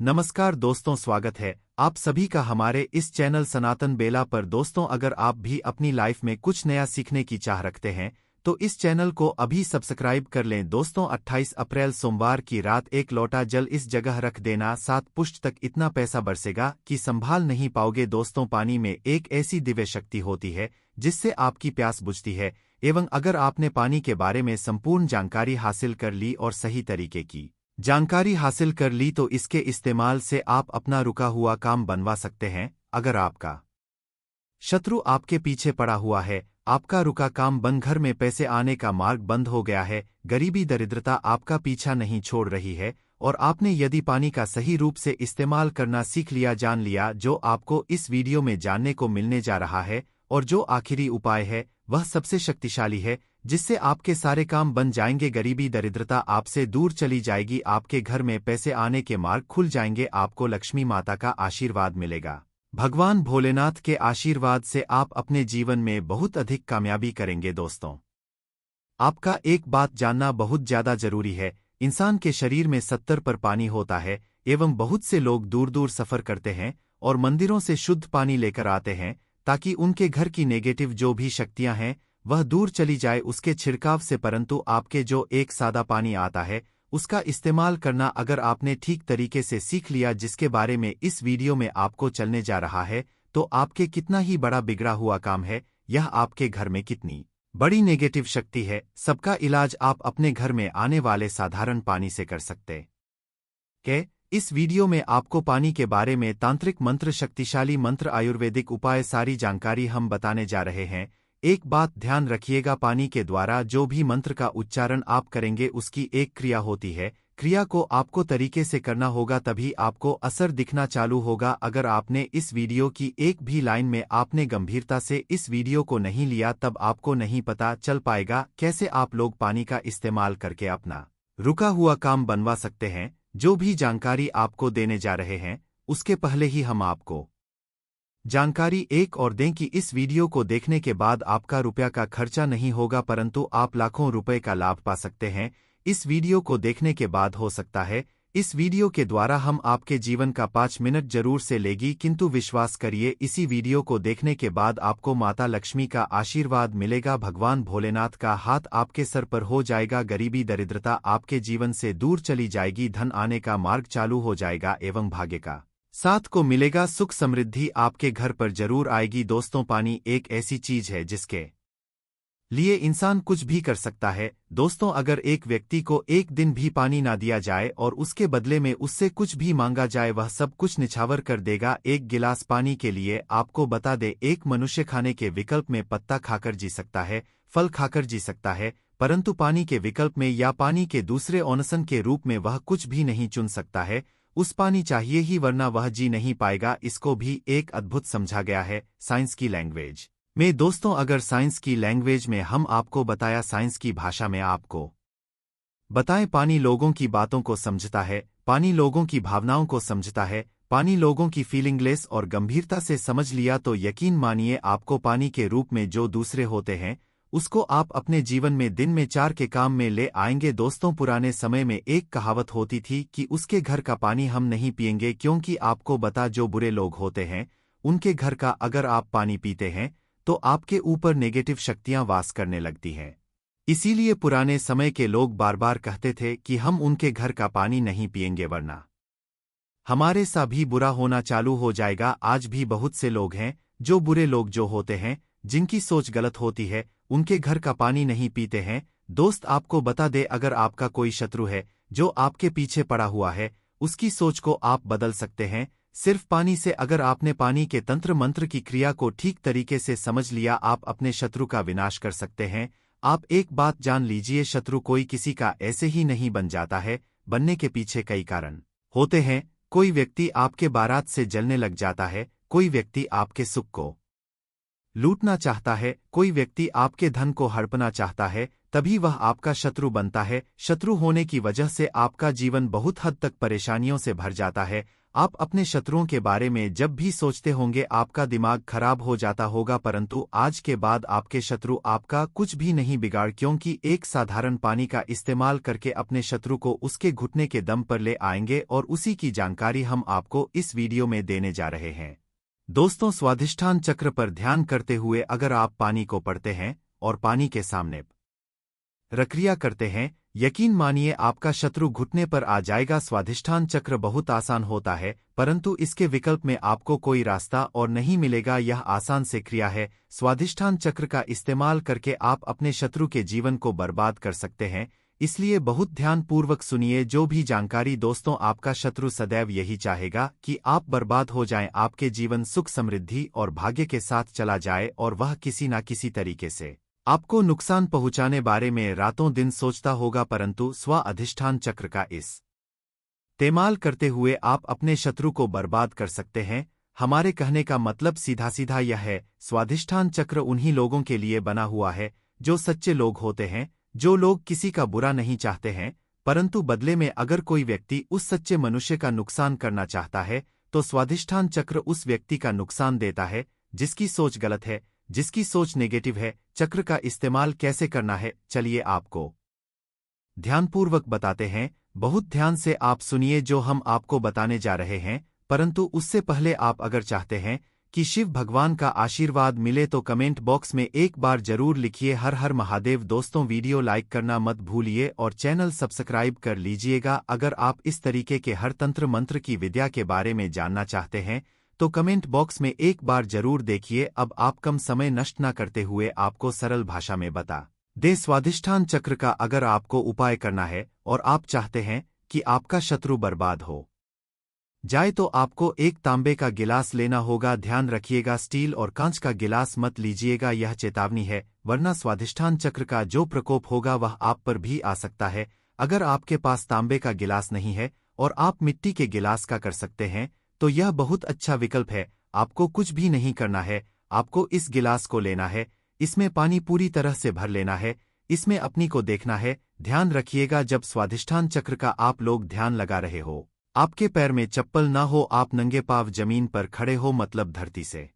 नमस्कार दोस्तों, स्वागत है आप सभी का हमारे इस चैनल सनातन बेला पर। दोस्तों, अगर आप भी अपनी लाइफ में कुछ नया सीखने की चाह रखते हैं तो इस चैनल को अभी सब्सक्राइब कर लें। दोस्तों, 28 अप्रैल सोमवार की रात एक लोटा जल इस जगह रख देना, 7 पुष्ट तक इतना पैसा बरसेगा कि संभाल नहीं पाओगे। दोस्तों, पानी में एक ऐसी दिव्य शक्ति होती है जिससे आपकी प्यास बुझती है, एवं अगर आपने पानी के बारे में संपूर्ण जानकारी हासिल कर ली और सही तरीके की जानकारी हासिल कर ली तो इसके इस्तेमाल से आप अपना रुका हुआ काम बनवा सकते हैं। अगर आपका शत्रु आपके पीछे पड़ा हुआ है, आपका रुका काम बंद, घर में पैसे आने का मार्ग बंद हो गया है, गरीबी दरिद्रता आपका पीछा नहीं छोड़ रही है, और आपने यदि पानी का सही रूप से इस्तेमाल करना सीख लिया, जान लिया, जो आपको इस वीडियो में जानने को मिलने जा रहा है, और जो आखिरी उपाय है वह सबसे शक्तिशाली है, जिससे आपके सारे काम बन जाएंगे, गरीबी दरिद्रता आपसे दूर चली जाएगी, आपके घर में पैसे आने के मार्ग खुल जाएंगे, आपको लक्ष्मी माता का आशीर्वाद मिलेगा। भगवान भोलेनाथ के आशीर्वाद से आप अपने जीवन में बहुत अधिक कामयाबी करेंगे। दोस्तों, आपका एक बात जानना बहुत ज्यादा जरूरी है। इंसान के शरीर में 70 पर पानी होता है, एवं बहुत से लोग दूर दूर सफर करते हैं और मंदिरों से शुद्ध पानी लेकर आते हैं ताकि उनके घर की नेगेटिव जो भी शक्तियां हैं वह दूर चली जाए उसके छिड़काव से। परंतु आपके जो एक सादा पानी आता है उसका इस्तेमाल करना अगर आपने ठीक तरीके से सीख लिया, जिसके बारे में इस वीडियो में आपको चलने जा रहा है, तो आपके कितना ही बड़ा बिगड़ा हुआ काम है, यह आपके घर में कितनी बड़ी नेगेटिव शक्ति है, सबका इलाज आप अपने घर में आने वाले साधारण पानी से कर सकते हैं। इस वीडियो में आपको पानी के बारे में तांत्रिक मंत्र, शक्तिशाली मंत्र, आयुर्वेदिक उपाय, सारी जानकारी हम बताने जा रहे हैं। एक बात ध्यान रखिएगा, पानी के द्वारा जो भी मंत्र का उच्चारण आप करेंगे उसकी एक क्रिया होती है। क्रिया को आपको तरीके से करना होगा, तभी आपको असर दिखना चालू होगा। अगर आपने इस वीडियो की एक भी लाइन में आपने गंभीरता से इस वीडियो को नहीं लिया, तब आपको नहीं पता चल पाएगा कैसे आप लोग पानी का इस्तेमाल करके अपना रुका हुआ काम बनवा सकते हैं। जो भी जानकारी आपको देने जा रहे हैं उसके पहले ही हम आपको जानकारी एक और दें कि इस वीडियो को देखने के बाद आपका रुपया का खर्चा नहीं होगा, परंतु आप लाखों रुपए का लाभ पा सकते हैं। इस वीडियो को देखने के बाद हो सकता है इस वीडियो के द्वारा हम आपके जीवन का 5 मिनट जरूर से लेगी, किंतु विश्वास करिए इसी वीडियो को देखने के बाद आपको माता लक्ष्मी का आशीर्वाद मिलेगा, भगवान भोलेनाथ का हाथ आपके सर पर हो जाएगा, गरीबी दरिद्रता आपके जीवन से दूर चली जाएगी, धन आने का मार्ग चालू हो जाएगा, एवं भाग्य का साथ को मिलेगा, सुख समृद्धि आपके घर पर जरूर आएगी। दोस्तों, पानी एक ऐसी चीज है जिसके लिए इंसान कुछ भी कर सकता है। दोस्तों, अगर एक व्यक्ति को एक दिन भी पानी ना दिया जाए और उसके बदले में उससे कुछ भी मांगा जाए, वह सब कुछ निछावर कर देगा। एक गिलास पानी के लिए आपको बता दे, एक मनुष्य खाने के विकल्प में पत्ता खाकर जी सकता है, फल खाकर जी सकता है, परंतु पानी के विकल्प में या पानी के दूसरे ऑनसन के रूप में वह कुछ भी नहीं चुन सकता है। उस पानी चाहिए ही, वरना वह जी नहीं पाएगा। इसको भी एक अद्भुत समझा गया है साइंस की लैंग्वेज में। दोस्तों, अगर साइंस की लैंग्वेज में हम आपको बताया, साइंस की भाषा में आपको बताएं, पानी लोगों की बातों को समझता है, पानी लोगों की भावनाओं को समझता है, पानी लोगों की फीलिंगलेस और गंभीरता से समझ लिया तो यकीन मानिए आपको पानी के रूप में जो दूसरे होते हैं उसको आप अपने जीवन में दिन में 4 के काम में ले आएंगे। दोस्तों, पुराने समय में एक कहावत होती थी कि उसके घर का पानी हम नहीं पिएंगे, क्योंकि आपको बता जो बुरे लोग होते हैं उनके घर का अगर आप पानी पीते हैं तो आपके ऊपर नेगेटिव शक्तियां वास करने लगती हैं। इसीलिए पुराने समय के लोग बार बार कहते थे कि हम उनके घर का पानी नहीं पिएंगे, वरना हमारे सा भी बुरा होना चालू हो जाएगा। आज भी बहुत से लोग हैं जो बुरे लोग जो होते हैं, जिनकी सोच गलत होती है, उनके घर का पानी नहीं पीते हैं। दोस्त, आपको बता दे, अगर आपका कोई शत्रु है जो आपके पीछे पड़ा हुआ है, उसकी सोच को आप बदल सकते हैं सिर्फ पानी से। अगर आपने पानी के तंत्र मंत्र की क्रिया को ठीक तरीके से समझ लिया, आप अपने शत्रु का विनाश कर सकते हैं। आप एक बात जान लीजिए, शत्रु कोई किसी का ऐसे ही नहीं बन जाता है, बनने के पीछे कई कारण होते हैं। कोई व्यक्ति आपके बारात से जलने लग जाता है, कोई व्यक्ति आपके सुख को लूटना चाहता है, कोई व्यक्ति आपके धन को हड़पना चाहता है, तभी वह आपका शत्रु बनता है। शत्रु होने की वजह से आपका जीवन बहुत हद तक परेशानियों से भर जाता है। आप अपने शत्रुओं के बारे में जब भी सोचते होंगे आपका दिमाग खराब हो जाता होगा, परंतु आज के बाद आपके शत्रु आपका कुछ भी नहीं बिगाड़, क्योंकि एक साधारण पानी का इस्तेमाल करके अपने शत्रु को उसके घुटने के दम पर ले आएंगे और उसी की जानकारी हम आपको इस वीडियो में देने जा रहे हैं। दोस्तों, स्वाधिष्ठान चक्र पर ध्यान करते हुए अगर आप पानी को पढ़ते हैं और पानी के सामने प्रक्रिया करते हैं, यकीन मानिए आपका शत्रु घुटने पर आ जाएगा। स्वाधिष्ठान चक्र बहुत आसान होता है, परंतु इसके विकल्प में आपको कोई रास्ता और नहीं मिलेगा। यह आसान से क्रिया है। स्वाधिष्ठान चक्र का इस्तेमाल करके आप अपने शत्रु के जीवन को बर्बाद कर सकते हैं, इसलिए बहुत ध्यानपूर्वक सुनिए जो भी जानकारी। दोस्तों, आपका शत्रु सदैव यही चाहेगा कि आप बर्बाद हो जाएं, आपके जीवन सुख समृद्धि और भाग्य के साथ चला जाए, और वह किसी न किसी तरीके से आपको नुकसान पहुंचाने बारे में रातों दिन सोचता होगा, परंतु स्व अधिष्ठान चक्र का इस्तेमाल करते हुए आप अपने शत्रु को बर्बाद कर सकते हैं। हमारे कहने का मतलब सीधा सीधा यह है, स्वाधिष्ठान चक्र उन्हीं लोगों के लिए बना हुआ है जो सच्चे लोग होते हैं, जो लोग किसी का बुरा नहीं चाहते हैं, परंतु बदले में अगर कोई व्यक्ति उस सच्चे मनुष्य का नुकसान करना चाहता है तो स्वाधिष्ठान चक्र उस व्यक्ति का नुकसान देता है जिसकी सोच गलत है, जिसकी सोच नेगेटिव है। चक्र का इस्तेमाल कैसे करना है, चलिए आपको ध्यानपूर्वक बताते हैं। बहुत ध्यान से आप सुनिए जो हम आपको बताने जा रहे हैं, परंतु उससे पहले आप अगर चाहते हैं कि शिव भगवान का आशीर्वाद मिले तो कमेंट बॉक्स में एक बार जरूर लिखिए हर हर महादेव। दोस्तों, वीडियो लाइक करना मत भूलिए और चैनल सब्सक्राइब कर लीजिएगा। अगर आप इस तरीके के हर तंत्र मंत्र की विद्या के बारे में जानना चाहते हैं तो कमेंट बॉक्स में एक बार जरूर देखिए। अब आप कम समय नष्ट न करते हुए आपको सरल भाषा में बता दे, स्वाधिष्ठान चक्र का अगर आपको उपाय करना है और आप चाहते हैं कि आपका शत्रु बर्बाद हो जाए तो आपको एक तांबे का गिलास लेना होगा। ध्यान रखिएगा, स्टील और कांच का गिलास मत लीजिएगा, यह चेतावनी है, वरना स्वाधिष्ठान चक्र का जो प्रकोप होगा वह आप पर भी आ सकता है। अगर आपके पास तांबे का गिलास नहीं है और आप मिट्टी के गिलास का कर सकते हैं तो यह बहुत अच्छा विकल्प है। आपको कुछ भी नहीं करना है, आपको इस गिलास को लेना है, इसमें पानी पूरी तरह से भर लेना है, इसमें अपनी को देखना है। ध्यान रखिएगा, जब स्वाधिष्ठान चक्र का आप लोग ध्यान लगा रहे हो, आपके पैर में चप्पल ना हो, आप नंगे पांव जमीन पर खड़े हो, मतलब धरती से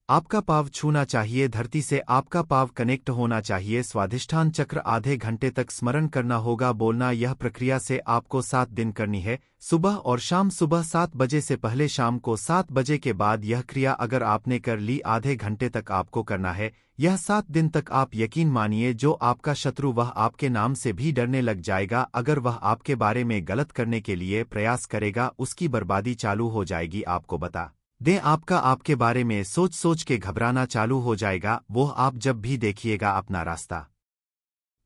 आपका पांव छूना चाहिए, धरती से आपका पांव कनेक्ट होना चाहिए। स्वाधिष्ठान चक्र आधे घंटे तक स्मरण करना होगा, बोलना। यह प्रक्रिया से आपको 7 दिन करनी है, सुबह और शाम। सुबह 7 बजे से पहले, शाम को 7 बजे के बाद यह क्रिया अगर आपने कर ली, आधे घंटे तक आपको करना है। यह 7 दिन तक आप यकीन मानिए जो आपका शत्रु वह आपके नाम से भी डरने लग जाएगा। अगर वह आपके बारे में गलत करने के लिए प्रयास करेगा, उसकी बर्बादी चालू हो जाएगी। आपको बता दें, आपका आपके बारे में सोच सोच के घबराना चालू हो जाएगा। वो आप जब भी देखिएगा अपना रास्ता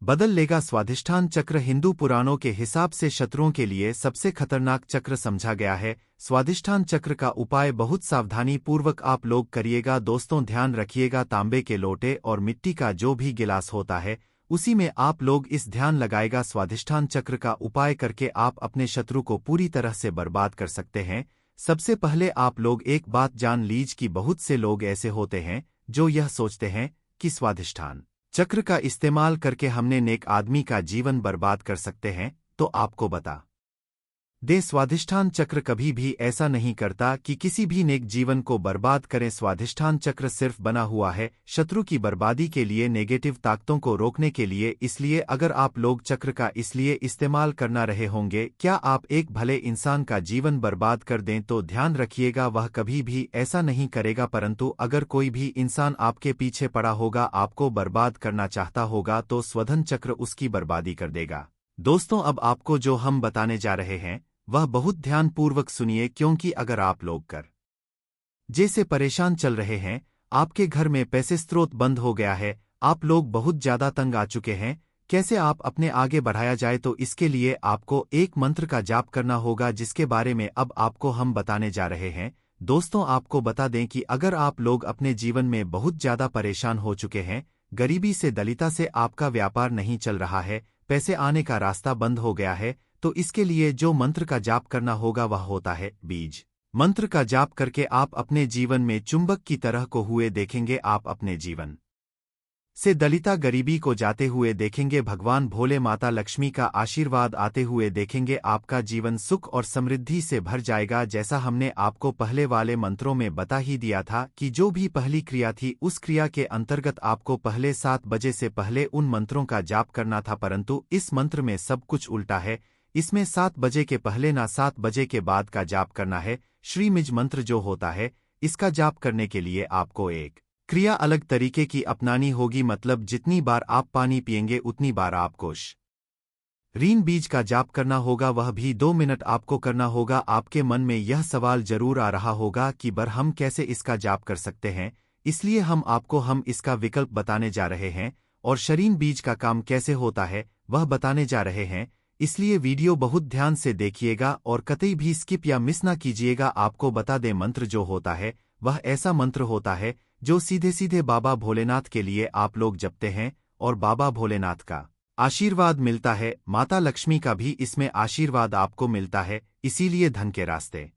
बदल लेगा। स्वाधिष्ठान चक्र हिंदू पुराणों के हिसाब से शत्रुओं के लिए सबसे खतरनाक चक्र समझा गया है। स्वाधिष्ठान चक्र का उपाय बहुत सावधानी पूर्वक आप लोग करिएगा। दोस्तों, ध्यान रखिएगा, तांबे के लोटे और मिट्टी का जो भी गिलास होता है उसी में आप लोग इस ध्यान लगाएगा। स्वाधिष्ठान चक्र का उपाय करके आप अपने शत्रु को पूरी तरह से बर्बाद कर सकते हैं। सबसे पहले आप लोग एक बात जान लीज कि बहुत से लोग ऐसे होते हैं जो यह सोचते हैं कि स्वाधिष्ठान चक्र का इस्तेमाल करके हमने नेक आदमी का जीवन बर्बाद कर सकते हैं। तो आपको बता दे, स्वाधिष्ठान चक्र कभी भी ऐसा नहीं करता कि किसी भी नेक जीवन को बर्बाद करें। स्वाधिष्ठान चक्र सिर्फ बना हुआ है शत्रु की बर्बादी के लिए, नेगेटिव ताकतों को रोकने के लिए। इसलिए अगर आप लोग चक्र का इसलिए इस्तेमाल करना रहे होंगे क्या आप एक भले इंसान का जीवन बर्बाद कर दें, तो ध्यान रखिएगा वह कभी भी ऐसा नहीं करेगा। परंतु अगर कोई भी इंसान आपके पीछे पड़ा होगा, आपको बर्बाद करना चाहता होगा, तो स्वधन चक्र उसकी बर्बादी कर देगा। दोस्तों, अब आपको जो हम बताने जा रहे हैं वह बहुत ध्यानपूर्वक सुनिए, क्योंकि अगर आप लोग कर जैसे परेशान चल रहे हैं, आपके घर में पैसे स्रोत बंद हो गया है, आप लोग बहुत ज्यादा तंग आ चुके हैं, कैसे आप अपने आगे बढ़ाया जाए, तो इसके लिए आपको एक मंत्र का जाप करना होगा जिसके बारे में अब आपको हम बताने जा रहे हैं। दोस्तों, आपको बता दें कि अगर आप लोग अपने जीवन में बहुत ज्यादा परेशान हो चुके हैं, गरीबी से दलिता से आपका व्यापार नहीं चल रहा है, पैसे आने का रास्ता बंद हो गया है, तो इसके लिए जो मंत्र का जाप करना होगा वह होता है बीज मंत्र का जाप करके आप अपने जीवन में चुंबक की तरह को हुए देखेंगे। आप अपने जीवन से दलिता गरीबी को जाते हुए देखेंगे, भगवान भोले माता लक्ष्मी का आशीर्वाद आते हुए देखेंगे, आपका जीवन सुख और समृद्धि से भर जाएगा। जैसा हमने आपको पहले वाले मंत्रों में बता ही दिया था कि जो भी पहली क्रिया थी उस क्रिया के अंतर्गत आपको पहले 7 बजे से पहले उन मंत्रों का जाप करना था, परंतु इस मंत्र में सब कुछ उल्टा है। इसमें 7 बजे के पहले ना 7 बजे के बाद का जाप करना है। श्रीमिज मंत्र जो होता है, इसका जाप करने के लिए आपको एक क्रिया अलग तरीके की अपनानी होगी, मतलब जितनी बार आप पानी पिएंगे उतनी बार आपको रीन बीज का जाप करना होगा, वह भी 2 मिनट आपको करना होगा। आपके मन में यह सवाल जरूर आ रहा होगा कि हम कैसे इसका जाप कर सकते हैं, इसलिए हम इसका विकल्प बताने जा रहे हैं और शरीन बीज का काम कैसे होता है वह बताने जा रहे हैं। इसलिए वीडियो बहुत ध्यान से देखिएगा और कतई भी स्किप या मिस ना कीजिएगा। आपको बता दें, मंत्र जो होता है वह ऐसा मंत्र होता है जो सीधे सीधे बाबा भोलेनाथ के लिए आप लोग जपते हैं और बाबा भोलेनाथ का आशीर्वाद मिलता है, माता लक्ष्मी का भी इसमें आशीर्वाद आपको मिलता है, इसीलिए धन के रास्ते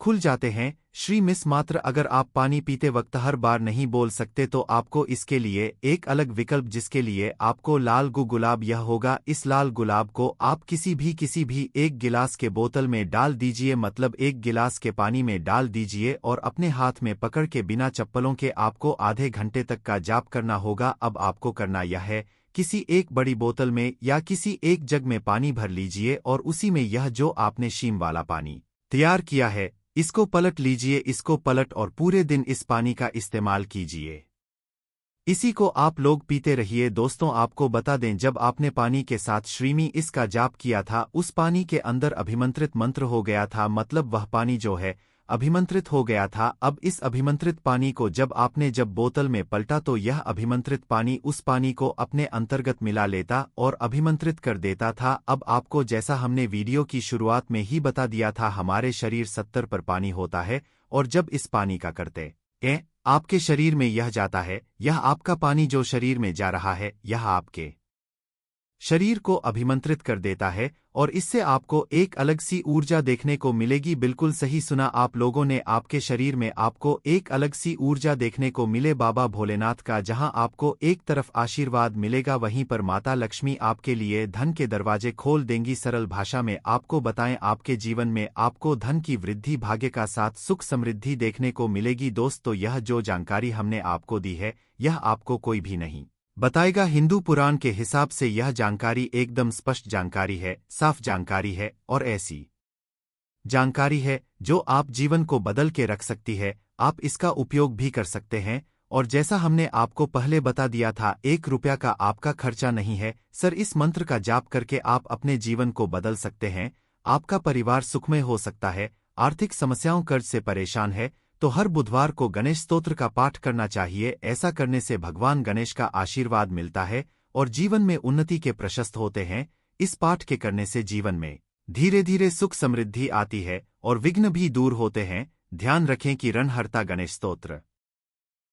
खुल जाते हैं। श्री मिस मात्र अगर आप पानी पीते वक्त हर बार नहीं बोल सकते तो आपको इसके लिए एक अलग विकल्प, जिसके लिए आपको लाल गुलाब यह होगा। इस लाल गुलाब को आप किसी भी 1 गिलास के बोतल में डाल दीजिए, मतलब 1 गिलास के पानी में डाल दीजिए और अपने हाथ में पकड़ के बिना चप्पलों के आपको आधे घंटे तक का जाप करना होगा। अब आपको करना यह है, किसी एक बड़ी बोतल में या किसी एक जग में पानी भर लीजिए और उसी में यह जो आपने शीम वाला पानी तैयार किया है इसको पलट लीजिए। इसको पलट और पूरे दिन इस पानी का इस्तेमाल कीजिए, इसी को आप लोग पीते रहिए। दोस्तों आपको बता दें, जब आपने पानी के साथ श्रीमी इसका जाप किया था उस पानी के अंदर अभिमंत्रित मंत्र हो गया था, मतलब वह पानी जो है अभिमंत्रित हो गया था। अब इस अभिमंत्रित पानी को जब बोतल में पलटा तो यह अभिमंत्रित पानी उस पानी को अपने अंतर्गत मिला लेता और अभिमंत्रित कर देता था। अब आपको, जैसा हमने वीडियो की शुरुआत में ही बता दिया था, हमारे शरीर 70 पर पानी होता है और जब इस पानी का करते आपके शरीर में यह जाता है, यह आपका पानी जो शरीर में जा रहा है यह आपके शरीर को अभिमंत्रित कर देता है और इससे आपको एक अलग सी ऊर्जा देखने को मिलेगी। बिल्कुल सही सुना आप लोगों ने, आपके शरीर में आपको एक अलग सी ऊर्जा देखने को मिले बाबा भोलेनाथ का। जहां आपको एक तरफ आशीर्वाद मिलेगा, वहीं पर माता लक्ष्मी आपके लिए धन के दरवाजे खोल देंगी। सरल भाषा में आपको बताएं, आपके जीवन में आपको धन की वृद्धि, भाग्य का साथ, सुख समृद्धि देखने को मिलेगी। दोस्तों यह जो जानकारी हमने आपको दी है यह आपको कोई भी नहीं बताएगा। हिंदू पुराण के हिसाब से यह जानकारी एकदम स्पष्ट जानकारी है, साफ जानकारी है और ऐसी जानकारी है जो आप जीवन को बदल के रख सकती है। आप इसका उपयोग भी कर सकते हैं और जैसा हमने आपको पहले बता दिया था, 1 रुपया का आपका खर्चा नहीं है। सर, इस मंत्र का जाप करके आप अपने जीवन को बदल सकते हैं, आपका परिवार सुखमय हो सकता है। आर्थिक समस्याओं, कर्ज से परेशान है तो हर बुधवार को गणेश स्तोत्र का पाठ करना चाहिए। ऐसा करने से भगवान गणेश का आशीर्वाद मिलता है और जीवन में उन्नति के प्रशस्त होते हैं। इस पाठ के करने से जीवन में धीरे धीरे सुख समृद्धि आती है और विघ्न भी दूर होते हैं। ध्यान रखें कि रणहर्ता गणेश स्तोत्र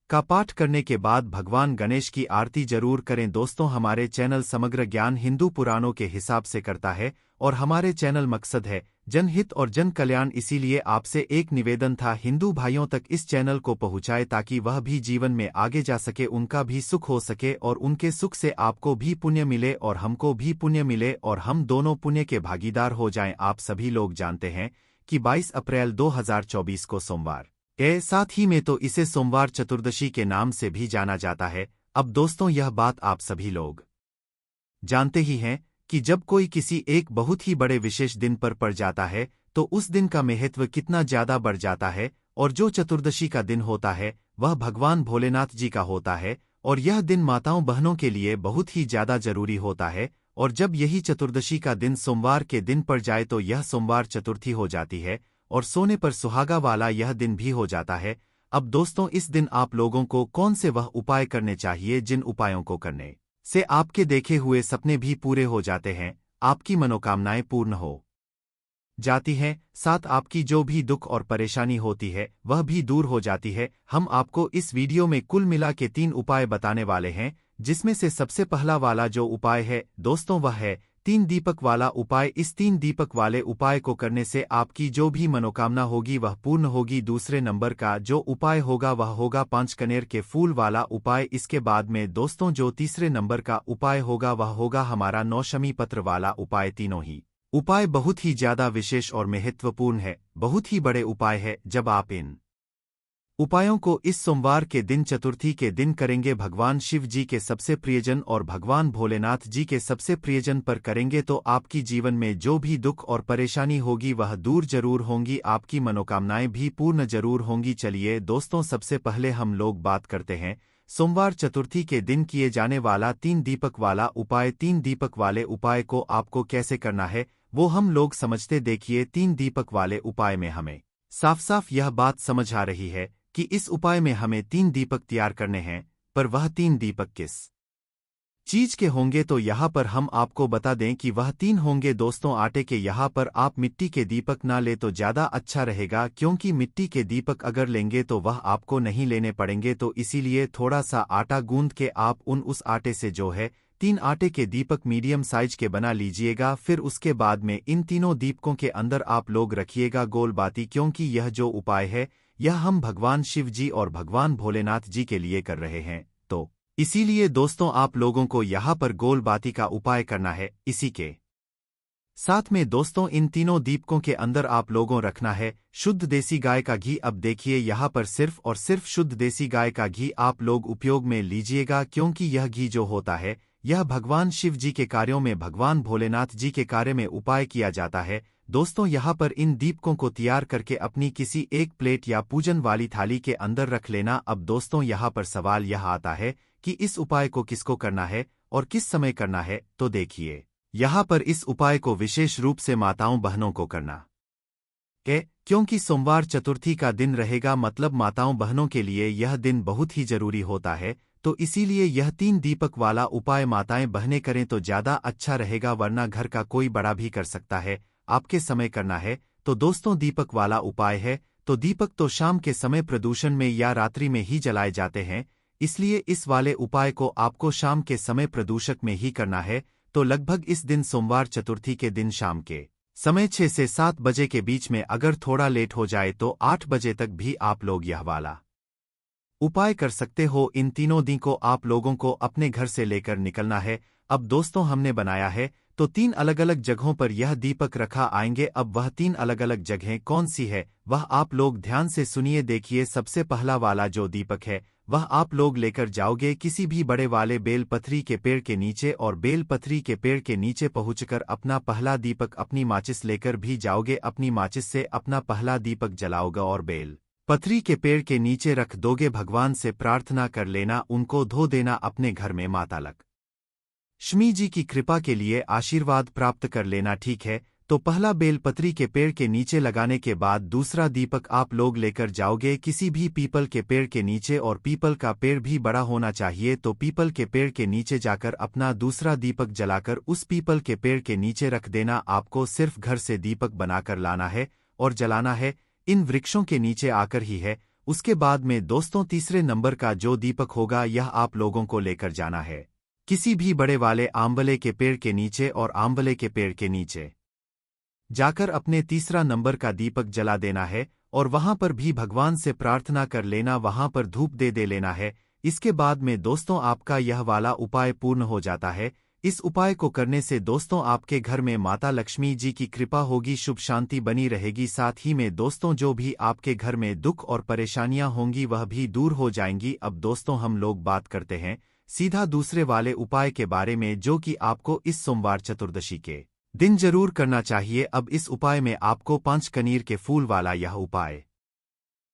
का पाठ करने के बाद भगवान गणेश की आरती जरूर करें। दोस्तों हमारे चैनल समग्र ज्ञान हिंदू पुराणों के हिसाब से करता है और हमारे चैनल मकसद है जनहित और जन कल्याण। इसीलिए आपसे एक निवेदन था, हिंदू भाइयों तक इस चैनल को पहुंचाए ताकि वह भी जीवन में आगे जा सके, उनका भी सुख हो सके और उनके सुख से आपको भी पुण्य मिले और हमको भी पुण्य मिले और हम दोनों पुण्य के भागीदार हो जाएं। आप सभी लोग जानते हैं कि 22 अप्रैल 2024 को सोमवार के साथ ही में तो इसे सोमवार चतुर्दशी के नाम से भी जाना जाता है। अब दोस्तों यह बात आप सभी लोग जानते ही हैं कि जब कोई किसी एक बहुत ही बड़े विशेष दिन पर पड़ जाता है तो उस दिन का महत्व कितना ज्यादा बढ़ जाता है। और जो चतुर्दशी का दिन होता है वह भगवान भोलेनाथ जी का होता है और यह दिन माताओं बहनों के लिए बहुत ही ज्यादा जरूरी होता है। और जब यही चतुर्दशी का दिन सोमवार के दिन पड़ जाए तो यह सोमवार चतुर्थी हो जाती है और सोने पर सुहागा वाला यह दिन भी हो जाता है। अब दोस्तों इस दिन आप लोगों को कौन से वह उपाय करने चाहिए जिन उपायों को करने से आपके देखे हुए सपने भी पूरे हो जाते हैं, आपकी मनोकामनाएं पूर्ण हो जाती हैं, साथ आपकी जो भी दुख और परेशानी होती है वह भी दूर हो जाती है। हम आपको इस वीडियो में कुल मिला के 3 उपाय बताने वाले हैं, जिसमें से सबसे पहला वाला जो उपाय है दोस्तों वह है तीन दीपक वाला उपाय। इस तीन दीपक वाले उपाय को करने से आपकी जो भी मनोकामना होगी वह पूर्ण होगी। दूसरे नंबर का जो उपाय होगा वह होगा 5 कनेर के फूल वाला उपाय। इसके बाद में दोस्तों जो तीसरे नंबर का उपाय होगा वह होगा हमारा 9 शमी पत्र वाला उपाय। तीनों ही उपाय बहुत ही ज्यादा विशेष और महत्वपूर्ण है, बहुत ही बड़े उपाय है। जब आप इन उपायों को इस सोमवार के दिन चतुर्थी के दिन करेंगे, भगवान शिव जी के सबसे प्रियजन और भगवान भोलेनाथ जी के सबसे प्रियजन पर करेंगे, तो आपकी जीवन में जो भी दुख और परेशानी होगी वह दूर जरूर होंगी, आपकी मनोकामनाएं भी पूर्ण जरूर होंगी। चलिए दोस्तों, सबसे पहले हम लोग बात करते हैं सोमवार चतुर्थी के दिन किए जाने वाला 3 दीपक वाला उपाय। 3 दीपक वाले उपाय को आपको कैसे करना है वो हम लोग समझते। देखिए, 3 दीपक वाले उपाय में हमें साफ साफ यह बात समझ आ रही है कि इस उपाय में हमें 3 दीपक तैयार करने हैं, पर वह 3 दीपक किस चीज के होंगे तो यहाँ पर हम आपको बता दें कि वह 3 होंगे दोस्तों आटे के। यहाँ पर आप मिट्टी के दीपक ना ले तो ज्यादा अच्छा रहेगा, क्योंकि मिट्टी के दीपक अगर लेंगे तो वह आपको नहीं लेने पड़ेंगे। तो इसीलिए थोड़ा सा आटा गूंद के आप उस आटे से जो है 3 आटे के दीपक मीडियम साइज के बना लीजिएगा। फिर उसके बाद में इन तीनों दीपकों के अंदर आप लोग रखिएगा गोल बाती, क्योंकि यह जो उपाय है यह हम भगवान शिव जी और भगवान भोलेनाथ जी के लिए कर रहे हैं, तो इसीलिए दोस्तों आप लोगों को यहाँ पर गोल बाती का उपाय करना है। इसी के साथ में दोस्तों इन तीनों दीपकों के अंदर आप लोगों रखना है शुद्ध देसी गाय का घी। अब देखिए, यहाँ पर सिर्फ और सिर्फ शुद्ध देसी गाय का घी आप लोग उपयोग में लीजिएगा, क्योंकि यह घी जो होता है यह भगवान शिव जी के कार्यों में, भगवान भोलेनाथ जी के कार्य में उपाय किया जाता है। दोस्तों यहाँ पर इन दीपकों को तैयार करके अपनी किसी एक प्लेट या पूजन वाली थाली के अंदर रख लेना। अब दोस्तों यहाँ पर सवाल यह आता है कि इस उपाय को किसको करना है और किस समय करना है, तो देखिए यहाँ पर इस उपाय को विशेष रूप से माताओं बहनों को करना है, क्योंकि सोमवार चतुर्थी का दिन रहेगा, मतलब माताओं बहनों के लिए यह दिन बहुत ही जरूरी होता है। तो इसीलिए यह 3 दीपक वाला उपाय माताएं बहनें करें तो ज्यादा अच्छा रहेगा, वरना घर का कोई बड़ा भी कर सकता है। आपके समय करना है तो दोस्तों दीपक वाला उपाय है, तो दीपक तो शाम के समय प्रदूषण में या रात्रि में ही जलाए जाते हैं, इसलिए इस वाले उपाय को आपको शाम के समय प्रदूषक में ही करना है। तो लगभग इस दिन सोमवार चतुर्थी के दिन शाम के समय 6 से 7 बजे के बीच में, अगर थोड़ा लेट हो जाए तो 8 बजे तक भी आप लोग यह वाला उपाय कर सकते हो। इन तीनों दिन को आप लोगों को अपने घर से लेकर निकलना है। अब दोस्तों हमने बनाया है तो 3 अलग अलग जगहों पर यह दीपक रखा आएंगे। अब वह 3 अलग अलग जगहें कौन सी है वह आप लोग ध्यान से सुनिए। देखिए, सबसे पहला वाला जो दीपक है वह आप लोग लेकर जाओगे किसी भी बड़े वाले बेलपत्री के पेड़ के नीचे, और बेलपत्री के पेड़ के नीचे पहुंचकर अपना पहला दीपक अपनी माचिस लेकर भी जाओगे। अपनी माचिस से अपना पहला दीपक जलाओगे और बेल पथरी के पेड़ के नीचे रख दोगे। भगवान से प्रार्थना कर लेना, उनको धो देना, अपने घर में माता लक्ष्मी जी की कृपा के लिए आशीर्वाद प्राप्त कर लेना, ठीक है। तो पहला बेलपत्री के पेड़ के नीचे लगाने के बाद दूसरा दीपक आप लोग लेकर जाओगे किसी भी पीपल के पेड़ के नीचे, और पीपल का पेड़ भी बड़ा होना चाहिए। तो पीपल के पेड़ के नीचे जाकर अपना दूसरा दीपक जलाकर उस पीपल के पेड़ के नीचे रख देना। आपको सिर्फ घर से दीपक बनाकर लाना है और जलाना है, इन वृक्षों के नीचे आकर ही है। उसके बाद में दोस्तों तीसरे नंबर का जो दीपक होगा यह आप लोगों को लेकर जाना है किसी भी बड़े वाले आंवले के पेड़ के नीचे, और आंवले के पेड़ के नीचे जाकर अपने तीसरा नंबर का दीपक जला देना है, और वहां पर भी भगवान से प्रार्थना कर लेना, वहां पर धूप दे लेना है। इसके बाद में दोस्तों आपका यह वाला उपाय पूर्ण हो जाता है। इस उपाय को करने से दोस्तों आपके घर में माता लक्ष्मी जी की कृपा होगी, शुभ शांति बनी रहेगी। साथ ही में दोस्तों जो भी आपके घर में दुख और परेशानियां होंगी वह भी दूर हो जाएंगी। अब दोस्तों हम लोग बात करते हैं सीधा दूसरे वाले उपाय के बारे में, जो कि आपको इस सोमवार चतुर्दशी के दिन जरूर करना चाहिए। अब इस उपाय में आपको 5 कनीर के फूल वाला यह उपाय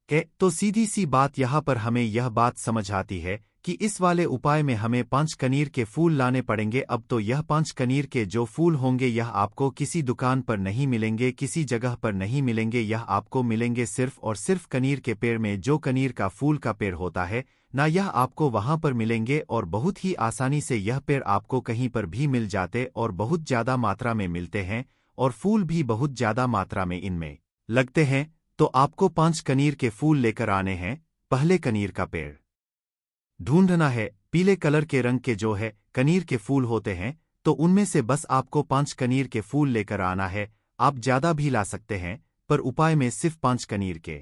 है। तो सीधी सी बात यहाँ पर हमें यह बात समझ आती है कि इस वाले उपाय में हमें 5 कनीर के फूल लाने पड़ेंगे। अब तो यह 5 कनीर के जो फूल होंगे यह आपको किसी दुकान पर नहीं मिलेंगे, किसी जगह पर नहीं मिलेंगे, यह आपको मिलेंगे सिर्फ और सिर्फ कनीर के पेड़ में। जो कनीर का फूल का पेड़ होता है ना, यह आपको वहां पर मिलेंगे, और बहुत ही आसानी से यह पेड़ आपको कहीं पर भी मिल जाते और बहुत ज्यादा मात्रा में मिलते हैं, और फूल भी बहुत ज्यादा मात्रा में इनमें लगते हैं। तो आपको 5 कनीर के फूल लेकर आने हैं। पहले कनीर का पेड़ ढूंढना है, पीले कलर के रंग के जो है कनीर के फूल होते हैं, तो उनमें से बस आपको 5 कनीर के फूल लेकर आना है। आप ज्यादा भी ला सकते हैं, पर उपाय में सिर्फ 5 कनीर के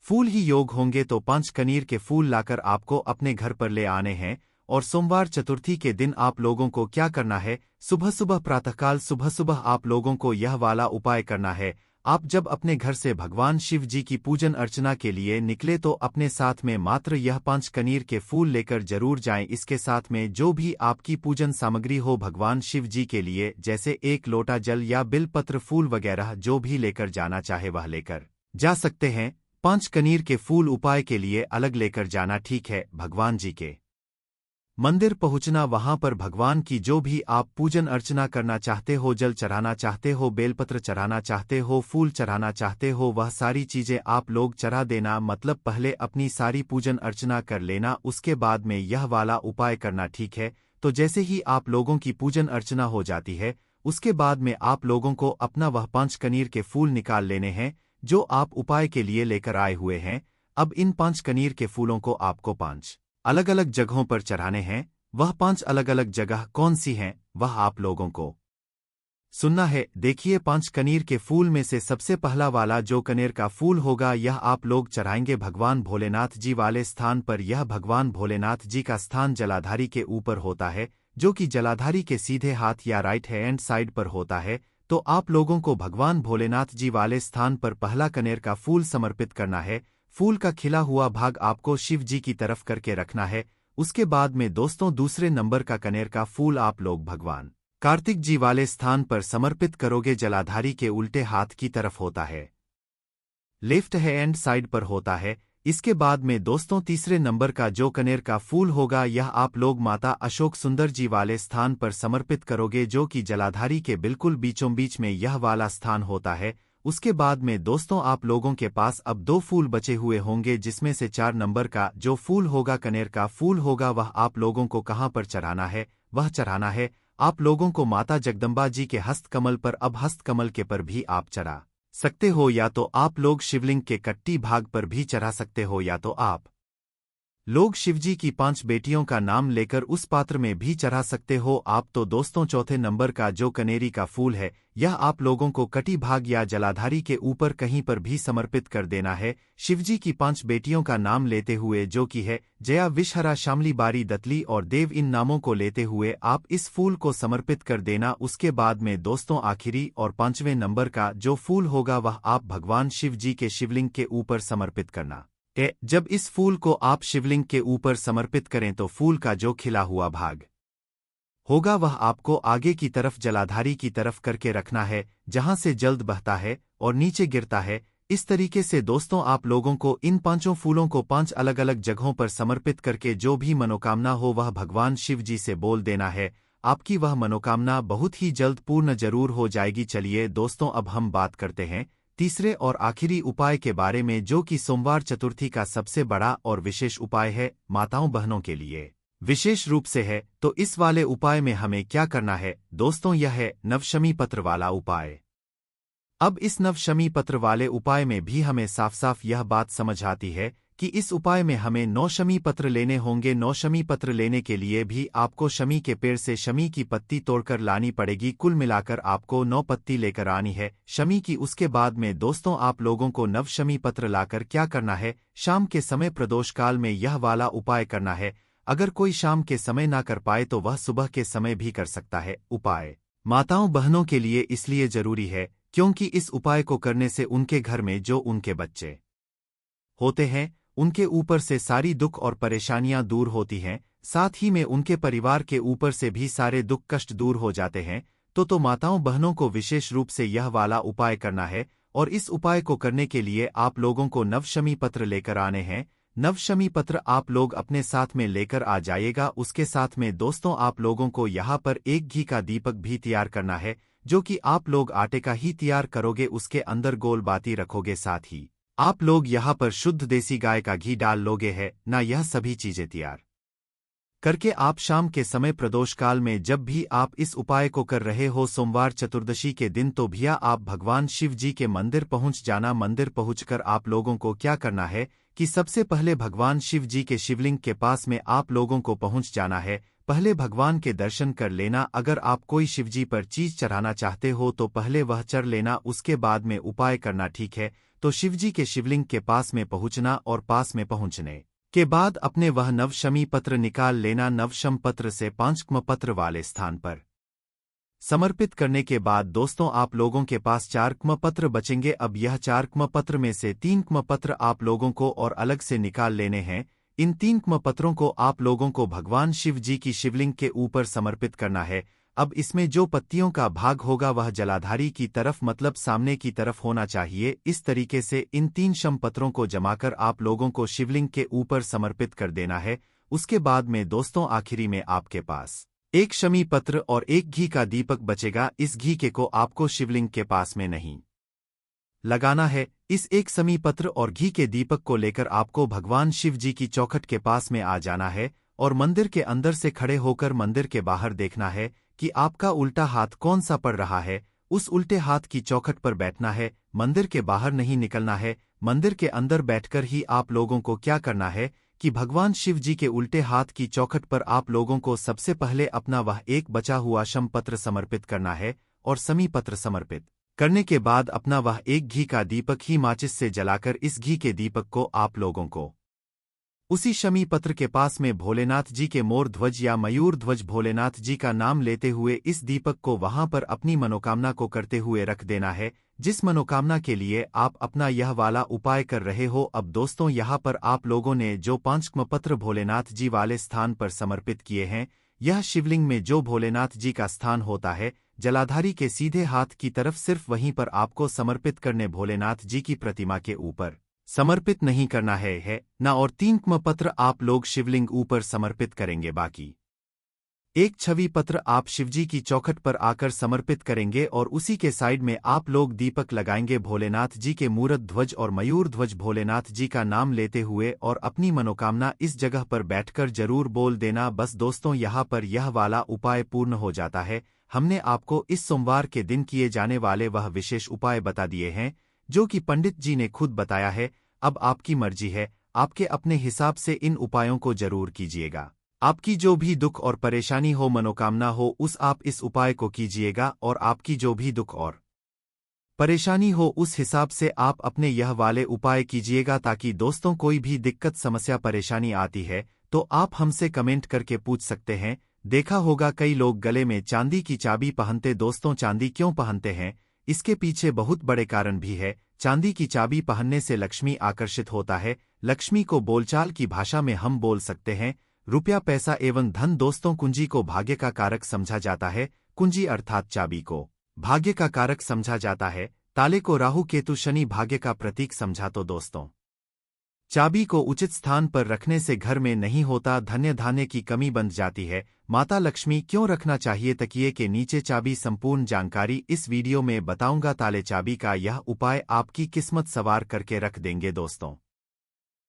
फूल ही योग होंगे, तो 5 कनीर के फूल लाकर आपको अपने घर पर ले आने हैं। और सोमवार चतुर्थी के दिन आप लोगों को क्या करना है, सुबह सुबह प्रातःकाल सुबह सुबह आप लोगों को यह वाला उपाय करना है। आप जब अपने घर से भगवान शिव जी की पूजन अर्चना के लिए निकले तो अपने साथ में मात्र यह 5 कनीर के फूल लेकर जरूर जाएं। इसके साथ में जो भी आपकी पूजन सामग्री हो भगवान शिव जी के लिए, जैसे 1 लोटा जल या बिलपत्र फूल वगैरह जो भी लेकर जाना चाहे वह लेकर जा सकते हैं। 5 कनीर के फूल उपाय के लिए अलग लेकर जाना, ठीक है। भगवान जी के मंदिर पहुंचना, वहां पर भगवान की जो भी आप पूजन अर्चना करना चाहते हो, जल चढ़ाना चाहते हो, बेलपत्र चढ़ाना चाहते हो, फूल चढ़ाना चाहते हो, वह सारी चीजें आप लोग चढ़ा देना। मतलब पहले अपनी सारी पूजन अर्चना कर लेना, उसके बाद में यह वाला उपाय करना, ठीक है। तो जैसे ही आप लोगों की पूजन अर्चना हो जाती है, उसके बाद में आप लोगों को अपना वह 5 कनीर के फूल निकाल लेने हैं जो आप उपाय के लिए लेकर आए हुए हैं। अब इन 5 कनीर के फूलों को आपको 5 अलग अलग जगहों पर चढ़ाने हैं। वह 5 अलग अलग जगह कौन सी हैं, वह आप लोगों को सुनना है। देखिए, 5 कनीर के फूल में से सबसे पहला वाला जो कनेर का फूल होगा, यह आप लोग चढ़ाएंगे भगवान भोलेनाथ जी वाले स्थान पर। यह भगवान भोलेनाथ जी का स्थान जलाधारी के ऊपर होता है, जो कि जलाधारी के सीधे हाथ या राइट हैंड साइड पर होता है। तो आप लोगों को भगवान भोलेनाथ जी वाले स्थान पर पहला कनेर का फूल समर्पित करना है। फूल का खिला हुआ भाग आपको शिव जी की तरफ करके रखना है। उसके बाद में दोस्तों दूसरे नंबर का कनेर का फूल आप लोग भगवान कार्तिक जी वाले स्थान पर समर्पित करोगे, जलाधारी के उल्टे हाथ की तरफ होता है, लेफ्ट हैंड साइड पर होता है। इसके बाद में दोस्तों तीसरे नंबर का जो कनेर का फूल होगा, यह आप लोग माता अशोक सुंदर जी वाले स्थान पर समर्पित करोगे, जो कि जलाधारी के बिल्कुल बीचों बीच में यह वाला स्थान होता है। उसके बाद में दोस्तों आप लोगों के पास अब 2 फूल बचे हुए होंगे, जिसमें से 4 नंबर का जो फूल होगा, कनेर का फूल होगा, वह आप लोगों को कहां पर चढ़ाना है, वह चढ़ाना है आप लोगों को माता जगदम्बा जी के हस्तकमल पर। अब हस्तकमल के पर भी आप चढ़ा सकते हो, या तो आप लोग शिवलिंग के कट्टी भाग पर भी चढ़ा सकते हो, या तो आप लोग शिवजी की 5 बेटियों का नाम लेकर उस पात्र में भी चढ़ा सकते हो आप। तो दोस्तों चौथे नंबर का जो कनेरी का फूल है, यह आप लोगों को कटी भाग या जलाधारी के ऊपर कहीं पर भी समर्पित कर देना है। शिवजी की 5 बेटियों का नाम लेते हुए, जो कि है जया, विषहरा, शामली, बारी, दतली और देव, इन नामों को लेते हुए आप इस फूल को समर्पित कर देना। उसके बाद में दोस्तों आखिरी और 5वें नंबर का जो फूल होगा, वह आप भगवान शिव जी के शिवलिंग के ऊपर समर्पित करना। जब इस फूल को आप शिवलिंग के ऊपर समर्पित करें तो फूल का जो खिला हुआ भाग होगा, वह आपको आगे की तरफ जलाधारी की तरफ करके रखना है, जहां से जल्द बहता है और नीचे गिरता है। इस तरीके से दोस्तों आप लोगों को इन 5 फूलों को 5 अलग अलग जगहों पर समर्पित करके जो भी मनोकामना हो वह भगवान शिव जी से बोल देना है। आपकी वह मनोकामना बहुत ही जल्द पूर्ण जरूर हो जाएगी। चलिए दोस्तों, अब हम बात करते हैं तीसरे और आखिरी उपाय के बारे में, जो कि सोमवार चतुर्थी का सबसे बड़ा और विशेष उपाय है, माताओं बहनों के लिए विशेष रूप से है। तो इस वाले उपाय में हमें क्या करना है दोस्तों, यह है नवशमी पत्र वाला उपाय। अब इस नवशमी पत्र वाले उपाय में भी हमें साफ साफ यह बात समझ आती है कि इस उपाय में हमें 9 शमी पत्र लेने होंगे। 9 शमी पत्र लेने के लिए भी आपको शमी के पेड़ से शमी की पत्ती तोड़कर लानी पड़ेगी। कुल मिलाकर आपको 9 पत्ती लेकर आनी है शमी की। उसके बाद में दोस्तों आप लोगों को नव शमी पत्र लाकर क्या करना है, शाम के समय प्रदोष काल में यह वाला उपाय करना है। अगर कोई शाम के समय ना कर पाए तो वह सुबह के समय भी कर सकता है। उपाय माताओं बहनों के लिए इसलिए जरूरी है क्योंकि इस उपाय को करने से उनके घर में जो उनके बच्चे होते हैं, उनके ऊपर से सारी दुख और परेशानियां दूर होती हैं, साथ ही में उनके परिवार के ऊपर से भी सारे दुख कष्ट दूर हो जाते हैं। तो माताओं बहनों को विशेष रूप से यह वाला उपाय करना है, और इस उपाय को करने के लिए आप लोगों को नवशमी पत्र लेकर आने हैं। नवशमी पत्र आप लोग अपने साथ में लेकर आ जाइएगा। उसके साथ में दोस्तों आप लोगों को यहाँ पर एक घी का दीपक भी तैयार करना है, जो कि आप लोग आटे का ही तैयार करोगे, उसके अंदर गोल बाती रखोगे। साथ ही आप लोग यहाँ पर शुद्ध देसी गाय का घी डाल लोगे है ना। यह सभी चीजें तैयार करके आप शाम के समय प्रदोष काल में जब भी आप इस उपाय को कर रहे हो सोमवार चतुर्दशी के दिन, तो भैया आप भगवान शिव जी के मंदिर पहुंच जाना। मंदिर पहुंचकर आप लोगों को क्या करना है कि सबसे पहले भगवान शिव जी के शिवलिंग के पास में आप लोगों को पहुंच जाना है। पहले भगवान के दर्शन कर लेना। अगर आप कोई शिवजी पर चीज चढ़ाना चाहते हो तो पहले वह चढ़ लेना, उसके बाद में उपाय करना, ठीक है। तो शिवजी के शिवलिंग के पास में पहुंचना और पास में पहुंचने के बाद अपने वह नवशमी पत्र निकाल लेना। नवशम पत्र से 5 क्म पत्र वाले स्थान पर समर्पित करने के बाद दोस्तों आप लोगों के पास 4 क्म पत्र बचेंगे। अब यह 4 क्म पत्र में से 3 क्म पत्र आप लोगों को और अलग से निकाल लेने हैं। इन 3 क्म पत्रों को आप लोगों को भगवान शिव जी की शिवलिंग के ऊपर समर्पित करना है। अब इसमें जो पत्तियों का भाग होगा वह जलाधारी की तरफ मतलब सामने की तरफ होना चाहिए। इस तरीके से इन 3 शम पत्रों को जमाकर आप लोगों को शिवलिंग के ऊपर समर्पित कर देना है। उसके बाद में दोस्तों आखिरी में आपके पास एक शमी पत्र और एक घी का दीपक बचेगा। इस घी के को आपको शिवलिंग के पास में नहीं लगाना है। इस एक शमी पत्र और घी के दीपक को लेकर आपको भगवान शिव जी की चौखट के पास में आ जाना है और मंदिर के अंदर से खड़े होकर मंदिर के बाहर देखना है कि आपका उल्टा हाथ कौन सा पड़ रहा है। उस उल्टे हाथ की चौखट पर बैठना है, मंदिर के बाहर नहीं निकलना है। मंदिर के अंदर बैठकर ही आप लोगों को क्या करना है कि भगवान शिव जी के उल्टे हाथ की चौखट पर आप लोगों को सबसे पहले अपना वह एक बचा हुआ शम पत्र समर्पित करना है और शमी पत्र समर्पित करने के बाद अपना वह एक घी का दीपक ही माचिस से जलाकर इस घी के दीपक को आप लोगों को उसी शमी पत्र के पास में भोलेनाथ जी के मोर ध्वज या मयूर ध्वज भोलेनाथ जी का नाम लेते हुए इस दीपक को वहां पर अपनी मनोकामना को करते हुए रख देना है, जिस मनोकामना के लिए आप अपना यह वाला उपाय कर रहे हो। अब दोस्तों यहाँ पर आप लोगों ने जो 5 क्म पत्र भोलेनाथ जी वाले स्थान पर समर्पित किए हैं, यह शिवलिंग में जो भोलेनाथ जी का स्थान होता है जलाधारी के सीधे हाथ की तरफ, सिर्फ वहीं पर आपको समर्पित करने, भोलेनाथ जी की प्रतिमा के ऊपर समर्पित नहीं करना है ना। और 3 क्म पत्र आप लोग शिवलिंग ऊपर समर्पित करेंगे, बाकी एक छवि पत्र आप शिवजी की चौखट पर आकर समर्पित करेंगे और उसी के साइड में आप लोग दीपक लगाएंगे भोलेनाथ जी के मूरत ध्वज और मयूर ध्वज भोलेनाथ जी का नाम लेते हुए, और अपनी मनोकामना इस जगह पर बैठकर जरूर बोल देना। बस दोस्तों यहाँ पर यह वाला उपाय पूर्ण हो जाता है। हमने आपको इस सोमवार के दिन किए जाने वाले वह विशेष उपाय बता दिए हैं जो कि पंडित जी ने खुद बताया है। अब आपकी मर्जी है, आपके अपने हिसाब से इन उपायों को जरूर कीजिएगा। आपकी जो भी दुख और परेशानी हो, मनोकामना हो, उस आप इस उपाय को कीजिएगा और आपकी जो भी दुख और परेशानी हो उस हिसाब से आप अपने यह वाले उपाय कीजिएगा, ताकि दोस्तों कोई भी दिक्कत समस्या परेशानी आती है तो आप हमसे कमेंट करके पूछ सकते हैं। देखा होगा कई लोग गले में चांदी की चाबी पहनते। दोस्तों चांदी क्यों पहनते हैं, इसके पीछे बहुत बड़े कारण भी है। चांदी की चाबी पहनने से लक्ष्मी आकर्षित होता है। लक्ष्मी को बोलचाल की भाषा में हम बोल सकते हैं रुपया, पैसा एवं धन। दोस्तों कुंजी को भाग्य का कारक समझा जाता है। कुंजी अर्थात चाबी को भाग्य का कारक समझा जाता है। ताले को राहु केतु शनि भाग्य का प्रतीक समझा। तो दोस्तों चाबी को उचित स्थान पर रखने से घर में नहीं होता धन्य, धान्य की कमी बन जाती है। माता लक्ष्मी क्यों रखना चाहिए तकिए के नीचे चाबी, संपूर्ण जानकारी इस वीडियो में बताऊंगा। ताले चाबी का यह उपाय आपकी किस्मत सवार करके रख देंगे दोस्तों।